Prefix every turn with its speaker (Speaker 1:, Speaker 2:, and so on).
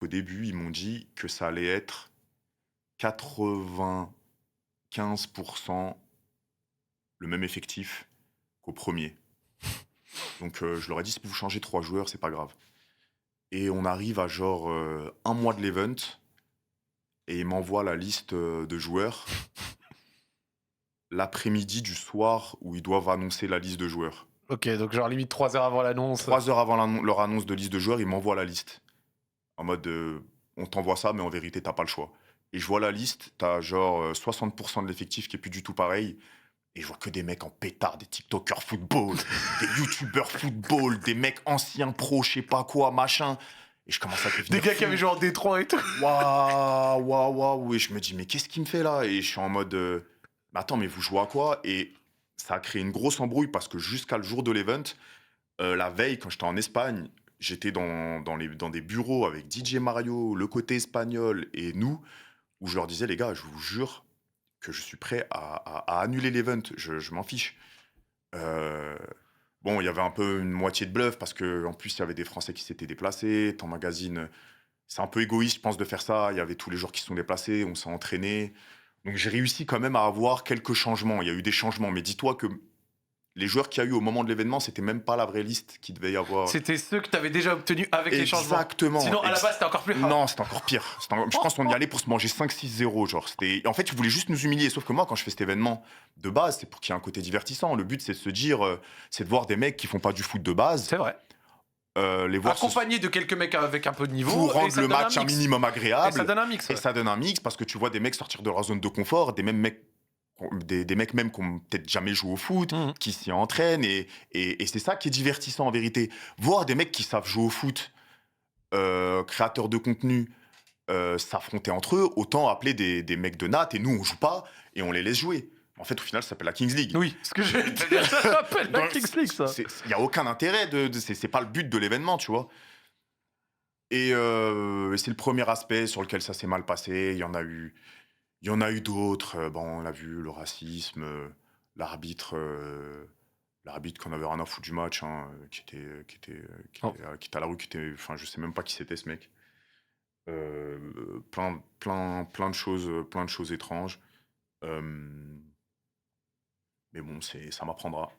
Speaker 1: Au début, ils m'ont dit que ça allait être 95% le même effectif qu'au premier. Donc, je leur ai dit: «Si vous changez 3 joueurs, c'est pas grave». Et on arrive à genre, 1 mois de l'event et ils m'envoient la liste, de joueurs l'après-midi du soir où ils doivent annoncer la liste de joueurs.
Speaker 2: OK, donc genre limite 3 heures avant l'annonce.
Speaker 1: 3 heures avant leur annonce de liste de joueurs, ils m'envoient la liste. En mode, «On t'envoie ça, mais en vérité, tu pas le choix». Et je vois la liste, tu as genre, 60 de l'effectif qui est plus du tout pareil et je vois que des mecs en pétard, des tiktokers football, des youtubeurs football, des mecs anciens pros, je sais pas quoi, machin et je commence à
Speaker 2: Des
Speaker 1: devenir
Speaker 2: gars qui avaient
Speaker 1: fou.
Speaker 2: joué en Détroit et tout.
Speaker 1: Waouh, waouh, waouh et je me dis: «Mais qu'est-ce qu'il me fait là?» et je suis en mode, «Mais attends, mais vous jouez à quoi?» et ça a créé une grosse embrouille parce que jusqu'à le jour de l'event, la veille, quand j'étais en Espagne, j'étais dans des bureaux avec DJ Mario, le côté espagnol et nous, où je leur disais: «Les gars, je vous jure que je suis prêt à annuler l'event, je m'en fiche». Heu, bon, il y avait un peu une moitié de bluff parce qu'en plus, il y avait des Français qui s'étaient déplacés. Ton magazine, c'est un peu égoïste, je pense, de faire ça. Il y avait tous les joueurs qui se sont déplacés, on s'est entraînés. Donc j'ai réussi quand même à avoir quelques changements. Il y a eu des changements, mais dis-toi que les joueurs qu'il y a eu au moment de l'événement, c'était même pas la vraie liste qu'il devait y avoir.
Speaker 2: C'était ceux que tu avais déjà obtenus avec les changements.
Speaker 1: Exactement,
Speaker 2: Sinon, à la base, c'était encore plus hard.
Speaker 1: non, c'était encore pire. Je pense qu'on y allait pour se manger 5-6-0, genre, en fait, ils voulaient juste nous humilier, sauf que moi, quand je fais cet événement, de base, c'est pour qu'il y ait un côté divertissant. Le but, c'est de se dire, c'est de voir des mecs qui font pas du foot de base,
Speaker 2: C'est vrai.
Speaker 1: les voir
Speaker 2: Accompagné de quelques mecs avec un peu de niveau
Speaker 1: pour
Speaker 2: et
Speaker 1: rendre
Speaker 2: ça
Speaker 1: le
Speaker 2: donne un
Speaker 1: match un
Speaker 2: mix.
Speaker 1: minimum
Speaker 2: Et ça
Speaker 1: agréable
Speaker 2: donne un mix,
Speaker 1: et
Speaker 2: ouais.
Speaker 1: ça donne un mix parce que tu vois des mecs sortir de leur zone de confort, des mecs même qui ont peut-être jamais joué au foot,
Speaker 2: Mmh.
Speaker 1: qui s'y entraînent et c'est ça qui est divertissant en vérité. Voir des mecs qui savent jouer au foot, créateurs de contenu, s'affronter entre eux, autant appeler des mecs de natte et nous on joue pas et on les laisse jouer. En fait, au final, ça s'appelle la Kings League.
Speaker 2: Oui, ce que j'allais te dire, ça s'appelle la
Speaker 1: Donc,
Speaker 2: Kings League, ça.
Speaker 1: il y a aucun intérêt c'est pas le but de l'événement, tu vois? Et c'est le premier aspect sur lequel ça s'est mal passé. Il y en a eu d'autres, bon, on l'a vu, le racisme, l'arbitre, l'arbitre qu'on avait rien à foutre du match, hein,
Speaker 2: Oh.
Speaker 1: qui était à la rue, enfin, je sais même pas qui c'était ce mec. Plein de choses étranges. Hem, mais bon, ça m'apprendra.